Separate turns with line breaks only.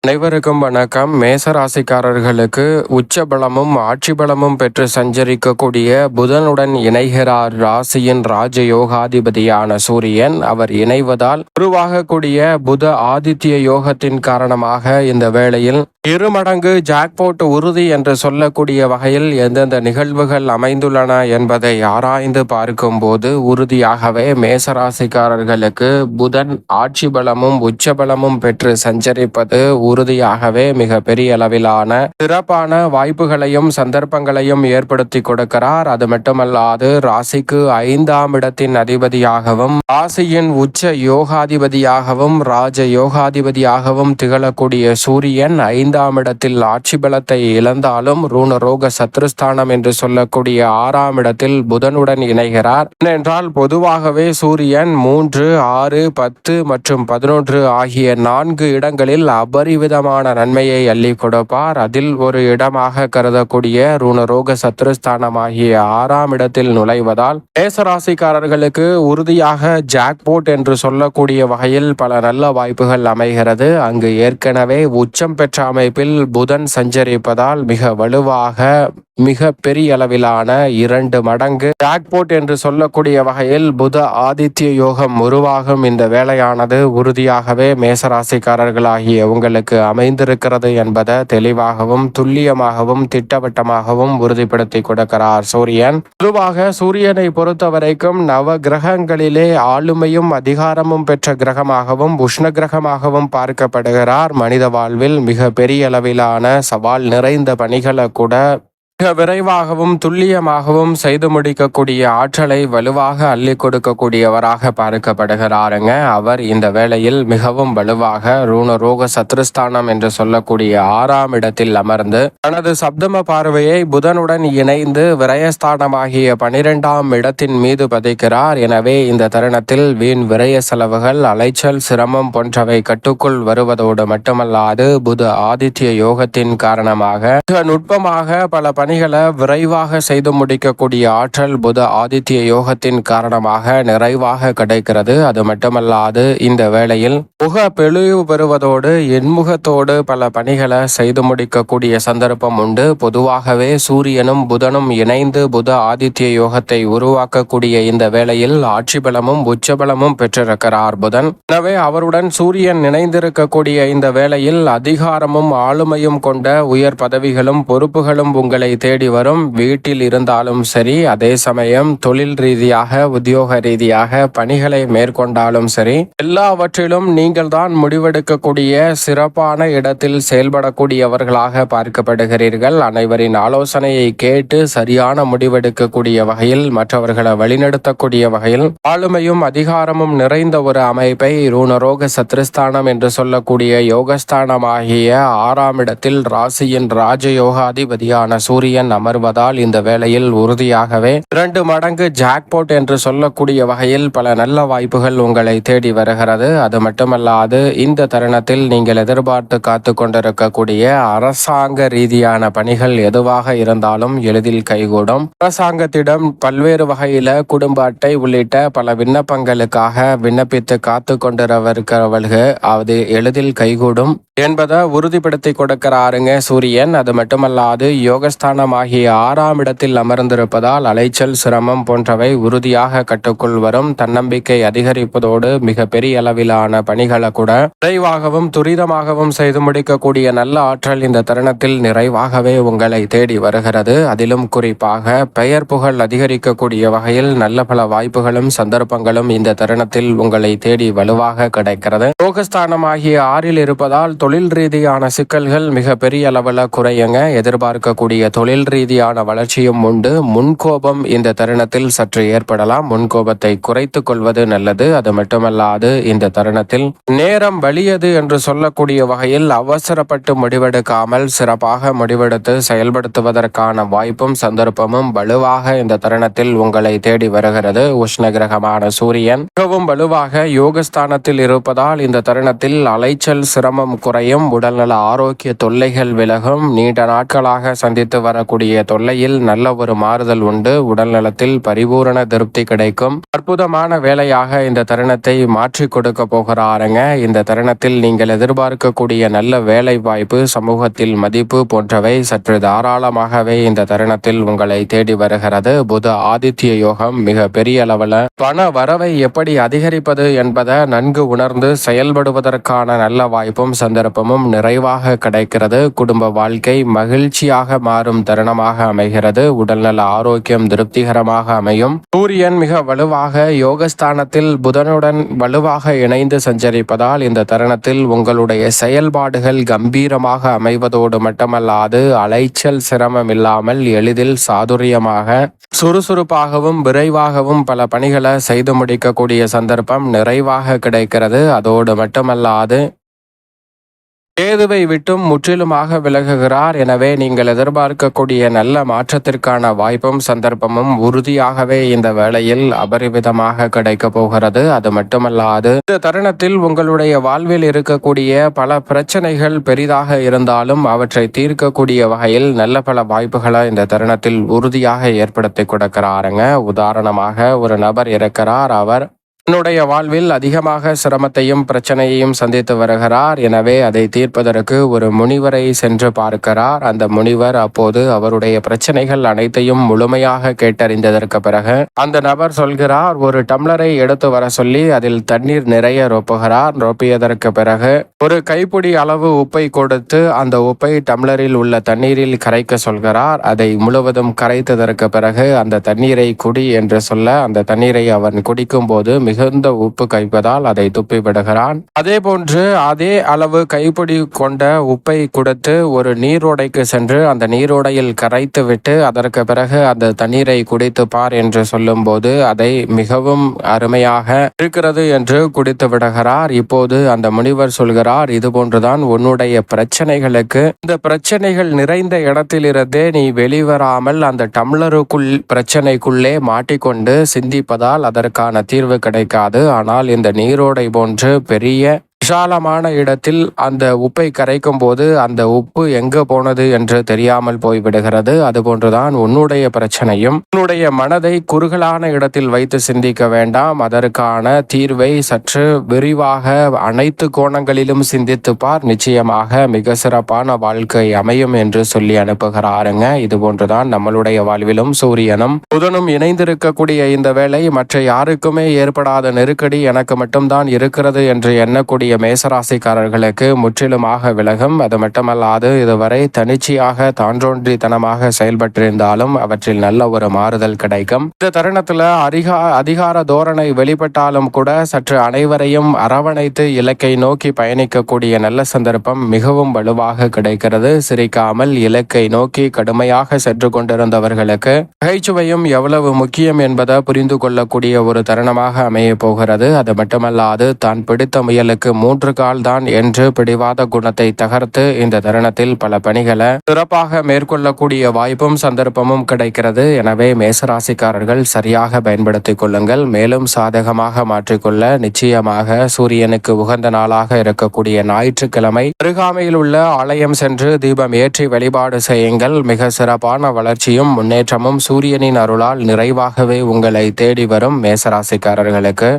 அனைவருக்கும் வணக்கம். மேசராசிக்காரர்களுக்கு உச்ச பலமும் ஆட்சி பலமும் பெற்று சஞ்சரிக்கக்கூடிய புதனுடன் இணைகிறார் ராசியின் ராஜயோகாதிபதியான சூரியன். அவர் இணைவதால் உருவாகக்கூடிய புத ஆதித்ய யோகத்தின் காரணமாக இந்த வேளையில் இருமடங்கு ஜாக்போட் உறுதி என்று சொல்லக்கூடிய வகையில் எந்தெந்த நிகழ்வுகள் அமைந்துள்ளன என்பதை ஆராய்ந்து பார்க்கும்போது உறுதியாகவே மேசராசிக்காரர்களுக்கு புதன் ஆட்சி பலமும் உச்ச பலமும் பெற்று சஞ்சரிப்பது உறுதியாகவே மிக பெரிய அளவிலான சிறப்பான வாய்ப்புகளையும் சந்தர்ப்பங்களையும் ஏற்படுத்தி கொடுக்கிறார். அது மட்டுமல்லாது ராசிக்கு 5ஆம் இடத்தின் அதிபதியாகவும் ராசியின் உச்ச யோகாதிபதியாகவும் ராஜ யோகாதிபதியாகவும் திகழக்கூடிய சூரியன் 5ஆம் இடத்தில் ஆட்சி பலத்தை இழந்தாலும் ரூணரோக சத்ருஸ்தானம் என்று சொல்லக்கூடிய 6ஆம் இடத்தில் புதனுடன் இணைகிறார். ஏனென்றால் பொதுவாகவே சூரியன் 3, 6, 10 மற்றும் 11 ஆகிய 4 இடங்களில் அபரிவிதமான நன்மையை அள்ளி கொடுப்பார். அதில் ஒரு இடமாக கருதக்கூடிய ரூணரோக சத்ருஸ்தானம் ஆகிய 6ஆம் இடத்தில் நுழைவதால் மேசராசிக்காரர்களுக்கு உறுதியாக ஜாக்போட் என்று சொல்லக்கூடிய வகையில் பல நல்ல வாய்ப்புகள் அமைகிறது. அங்கு ஏற்கனவே உச்சம் பெற்ற அமைப்பில் புதன் சஞ்சரிப்பதால் மிக வலுவாக மிக பெரிய அளவிலான 2 மடங்கு ஜாக்போட் என்று சொல்லக்கூடிய வகையில் புத ஆதித்ய யோகம் உருவாகும். இந்த வேலையானது உறுதியாகவே மேசராசிக்காரர்களாகிய உங்களுக்கு அமைந்திருக்கிறது என்பதை தெளிவாகவும் துல்லியமாகவும் திட்டவட்டமாகவும் உறுதிப்படுத்தி கொடுக்கிறார் சூரியன். பொதுவாக சூரியனை பொறுத்த வரைக்கும் நவ கிரகங்களிலே ஆளுமையும் அதிகாரமும் பெற்ற கிரகமாகவும் உஷ்ண கிரகமாகவும் பார்க்கப்படுகிறார். மனித வாழ்வில் மிக பெரிய அளவிலான சவால் நிறைந்த பணிகளை கூட மிக விரைவாகவும் துல்லியமாகவும் செய்து முடிக்கக்கூடிய ஆற்றலை வலுவாக அள்ளி கொடுக்கக்கூடியவராக பார்க்கப்படுகிறாருங்க. அவர் இந்த வேளையில் மிகவும் வலுவாக ரூணரோக சத்ருஸ்தானம் என்று சொல்லக்கூடிய 6ஆம் இடத்தில் அமர்ந்து தனது சப்தம பார்வையை புதனுடன் இணைந்து விரயஸ்தானமாகிய 12ஆம் இடத்தின் மீது பதிக்கிறார். எனவே இந்த தருணத்தில் வீண் விரய செலவுகள், அலைச்சல், சிரமம் போன்றவை கட்டுக்குள் வருவதோடு மட்டுமல்லாது புத ஆதித்ய யோகத்தின் காரணமாக மிக நுட்பமாக பல பணிகளை விரைவாக செய்து முடிக்கக்கூடிய ஆற்றல் புத ஆதித்ய யோகத்தின் காரணமாக நிறைவாக கிடைக்கிறது. அது மட்டுமல்லாது இந்த வேளையில் முக பெழிவு பெறுவதோடு எண்முகத்தோடு பல பணிகளை செய்து முடிக்கக்கூடிய சந்தர்ப்பம் உண்டு. பொதுவாகவே சூரியனும் புதனும் இணைந்து புத ஆதித்ய யோகத்தை உருவாக்கக்கூடிய இந்த வேளையில் ஆட்சி பலமும் உச்ச பலமும் பெற்றிருக்கிறார் புதன். எனவே அவருடன் சூரியன் இணைந்திருக்கக்கூடிய இந்த வேளையில் அதிகாரமும் ஆளுமையும் கொண்ட உயர் பதவிகளும் பொறுப்புகளும் உங்களை தேடி வரும். வீட்டில் இருந்தாலும் சரி, அதே சமயம் தொழில் ரீதியாக உத்தியோக ரீதியாக பணிகளை மேற்கொண்டாலும் சரி, எல்லாவற்றிலும் நீங்கள் தான் முடிவெடுக்கக்கூடிய சிறப்பான இடத்தில் செயல்படக்கூடியவர்களாக பார்க்கப்படுகிறீர்கள். அனைவரின் ஆலோசனையை கேட்டு சரியான முடிவெடுக்கக்கூடிய வகையில் மற்றவர்களை வழிநடத்தக்கூடிய வகையில் ஆளுமையும் அதிகாரமும் நிறைந்த ஒரு அமைப்பை ரூணரோக சத்ருஸ்தானம் என்று சொல்லக்கூடிய யோகஸ்தானமாகிய 6ஆம் இடத்தில் ராசியின் ராஜயோகாதிபதியான சூரியன் அமர்வதால் இந்த வேளையில் உறுதியாகவே 2 மடங்கு ஜாக்போட் என்று சொல்லக்கூடிய வகையில் பல நல்ல வாய்ப்புகள் உங்களை தேடி வருகிறது. அது மட்டுமல்லாது இந்த தருணத்தில் நீங்கள் எதிர்பார்த்து காத்து கொண்டிருக்கக்கூடிய அரசாங்க ரீதியான பணிகள் எதுவாக இருந்தாலும் எளிதில் கைகூடும். அரசாங்கத்திடம் பல்வேறு வகையில குடும்ப அட்டை உள்ளிட்ட பல விண்ணப்பங்களுக்காக விண்ணப்பித்து காத்து கொண்டிருக்கிறவர்கள் அது எளிதில் கைகூடும் என்பதை உறுதிப்படுத்தி கொடுக்கிறாருங்க சூரியன். அது மட்டுமல்லாது யோகஸ்தானமாகிய 6ஆம் இடத்தில் அமர்ந்திருப்பதால் அலைச்சல், சிரமம் போன்றவை உறுதியாக கட்டுக்குள் வரும். தன்னம்பிக்கை அதிகரிப்பதோடு மிக பெரிய அளவிலான பணிகளை கூட விரைவாகவும் துரிதமாகவும் செய்து முடிக்கக்கூடிய நல்ல ஆற்றல் இந்த தருணத்தில் நிறைவாகவே உங்களை தேடி வருகிறது. அதிலும் குறிப்பாக பெயர் புகழ் அதிகரிக்கக்கூடிய வகையில் நல்ல பல வாய்ப்புகளும் சந்தர்ப்பங்களும் இந்த தருணத்தில் உங்களை தேடி வலுவாக கிடைக்கிறது. யோகஸ்தானமாகிய 6இல் இருப்பதால் தொழில் ரீதியான சிக்கல்கள் மிக பெரிய அளவில் குறையுங்க. எதிர்பார்க்கக்கூடிய தொழில் ரீதியான வளர்ச்சியும் உண்டு. முன்கோபம் இந்த தருணத்தில் சற்று ஏற்படலாம். முன்கோபத்தை குறைத்துக் கொள்வது நல்லது. அது மட்டுமல்லாது இந்த தருணத்தில் நேரம் வலியது என்று சொல்லக்கூடிய வகையில் அவசரப்பட்டு முடிவெடுக்காமல் சிறப்பாக முடிவெடுத்து செயல்படுத்துவதற்கான வாய்ப்பும் சந்தர்ப்பமும் வலுவாக இந்த தருணத்தில் உங்களை தேடி வருகிறது. உஷ்ண கிரகமான சூரியன் மிகவும் வலுவாக யோகஸ்தானத்தில் இருப்பதால் இந்த தருணத்தில் அலைச்சல், சிரமம் குறையும். உடல்நல ஆரோக்கிய தொல்லைகள் விலகும். நீண்ட நாட்களாக சந்தித்து வர வரக்கூடிய தொல்லையில் நல்ல ஒரு மாறுதல் உண்டு. உடல் நலத்தில் பரிபூரண திருப்தி கிடைக்கும். அற்புதமான வேலையாக இந்த தருணத்தை மாற்றி கொடுக்க போகிறாருங்க. இந்த தருணத்தில் நீங்கள் எதிர்பார்க்கக்கூடிய நல்ல வேலை வாய்ப்பு, சமூகத்தில் மதிப்பு போன்றவை சற்று தாராளமாகவே இந்த தருணத்தில் உங்களை தேடி வருகிறது. புத ஆதித்ய யோகம் மிக பெரிய அளவில் பண வரவை எப்படி அதிகரிப்பது என்பதை நன்கு உணர்ந்து செயல்படுவதற்கான நல்ல வாய்ப்பும் சந்தர்ப்பமும் நிறைவாக கிடைக்கிறது. குடும்ப வாழ்க்கை மகிழ்ச்சியாக மாறும் தருணமாக அமைகிறது. உடல்நல ஆரோக்கியம் திருப்திகரமாக அமையும். சூரியன் மிக வலுவாக யோகஸ்தானத்தில் புதனுடன் வலுவாக இணைந்து சஞ்சரிப்பதால் இந்த தருணத்தில் உங்களுடைய செயல்பாடுகள் கம்பீரமாக அமைவதோடு மட்டுமல்லாது அலைச்சல் சிரமம் இல்லாமல் எளிதில் சாதுரியமாக சுறுசுறுப்பாகவும் விரைவாகவும் பல பணிகளை செய்து முடிக்கக்கூடிய சந்தர்ப்பம் நிறைவாக கிடைக்கிறது. அதோடு மட்டுமல்லாது கேதுவை விட்டும் முற்றிலுமாக விலகுகிறார். எனவே நீங்கள் எதிர்பார்க்கக்கூடிய நல்ல மாற்றத்திற்கான வாய்ப்பும் சந்தர்ப்பமும் உறுதியாகவே இந்த வேளையில் அபரிவிதமாக கிடைக்க போகிறது. அது மட்டுமல்லாது இந்த தருணத்தில் உங்களுடைய வாழ்வில் இருக்கக்கூடிய பல பிரச்சனைகள் பெரிதாக இருந்தாலும் அவற்றை தீர்க்கக்கூடிய வகையில் நல்ல பல வாய்ப்புகளை இந்த தருணத்தில் உறுதியாக ஏற்படுத்தி கொடுக்கிறாருங்க. உதாரணமாக ஒரு நபர் இருக்கிறார். அவர் தன்னுடைய வாழ்வில் அதிகமாக சிரமத்தையும் பிரச்சனையையும் சந்தித்து வருகிறார். எனவே அதை தீர்ப்பதற்கு ஒரு முனிவரை சென்று பார்க்கிறார். அந்த முனிவர் அப்போது அவருடைய பிரச்சனைகள் அனைத்தையும் முழுமையாக கேட்டறிந்ததற்கு பிறகு அந்த நபர் சொல்கிறார், ஒரு டம்ளரை எடுத்து வர சொல்லி அதில் தண்ணீர் நிறைய ரொப்புகிறார். ரொப்பியதற்கு பிறகு ஒரு கைப்பிடி அளவு உப்பை கொடுத்து அந்த உப்பை டம்ளரில் உள்ள தண்ணீரில் கரைக்க சொல்கிறார். அதை முழுவதும் கரைத்ததற்கு பிறகு அந்த தண்ணீரை குடி என்று சொல்ல அந்த தண்ணீரை அவன் குடிக்கும் போது மிகுந்த உப்பு கைப்பதால் அதை துப்பி விடுகிறான். அதே போன்று அதே அளவு கைப்பிடி கொண்ட உப்பை கொடுத்து ஒரு நீரோடைக்கு சென்று அந்த நீரோடையில் கரைத்து விட்டு அதற்கு பிறகு அந்த தண்ணீரை குடித்து பார் என்று சொல்லும் போது அதை மிகவும் அருமையாக இருக்கிறது என்று குடித்து விடுகிறார். இப்போது அந்த முனிவர் சொல்கிறார், இது போன்றுதான் உன்னுடைய பிரச்சனைகளுக்கு, இந்த பிரச்சனைகள் நிறைந்த இடத்திலிருந்தே நீ வெளிவராமல் அந்த டம்ளருக்குள் பிரச்சனைக்குள்ளே மாட்டிக்கொண்டு சிந்திப்பதால் அதற்கான தீர்வு கிடைக்காது. ஆனால் இந்த நீரோடை போன்று பெரிய விசாலமான இடத்தில் அந்த உப்பை கரைக்கும் போது அந்த உப்பு எங்க போனது என்று தெரியாமல் போய்விடுகிறது. அதுபோன்றுதான் உன்னுடைய பிரச்சனையும். உன்னுடைய மனதை குறுகலான இடத்தில் வைத்து சிந்திக்க வேண்டாம். அதற்கான தீர்வை சற்று விரிவாக அனைத்து கோணங்களிலும் சிந்தித்து பார். நிச்சயமாக மிக சிறப்பான வாழ்க்கை அமையும் என்று சொல்லி அனுப்புகிறாருங்க. இதுபோன்றுதான் நம்மளுடைய வாழ்விலும் சூரியனும் புதனும் இணைந்திருக்கக்கூடிய இந்த வேளை மற்ற யாருக்குமே ஏற்படாத நெருக்கடி எனக்கு மட்டும்தான் இருக்கிறது என்று எண்ணக்கூடிய மேசராசிக்காரர்களுக்கு முற்றிலுமாக விலகும். அது மட்டுமல்லாது இதுவரை தனிச்சையாக தான்றோன்றித்தனமாக செயல்பட்டிருந்தாலும் அவற்றில் நல்ல ஒரு மாறுதல் கிடைக்கும். இந்த தருணத்தில் அதிகார தோரணை வெளிப்பட்டாலும் கூட சற்று அனைவரையும் அரவணைத்து இலக்கை நோக்கி பயணிக்கக்கூடிய நல்ல சந்தர்ப்பம் மிகவும் வலுவாக கிடைக்கிறது. சிரிக்காமல் இலக்கை நோக்கி கடுமையாக சென்று கொண்டிருந்தவர்களுக்கு நகைச்சுவையும் எவ்வளவு முக்கியம் என்பதை புரிந்து கொள்ளக்கூடிய ஒரு தருணமாக அமைய போகிறது. அது மட்டுமல்லாது தான் பிடித்த முயலுக்கு 3 கால் தான் என்று பிடிவாத குணத்தை தகர்த்து இந்த தருணத்தில் பல பணிகளை சிறப்பாக மேற்கொள்ளக்கூடிய வாய்ப்பும் சந்தர்ப்பமும் கிடைக்கிறது. எனவே மேசராசிக்காரர்கள் சரியாக பயன்படுத்திக் கொள்ளுங்கள். மேலும் சாதகமாக மாற்றிக்கொள்ள நிச்சயமாக சூரியனுக்கு உகந்த நாளாக இருக்கக்கூடிய ஞாயிற்றுக்கிழமை அருகாமையில் உள்ள ஆலயம் சென்று தீபம் ஏற்றி வழிபாடு செய்யுங்கள். மிக சிறப்பான வளர்ச்சியும் முன்னேற்றமும் சூரியனின் அருளால் நிறைவாகவே உங்களை தேடி வரும் மேசராசிக்காரர்களுக்கு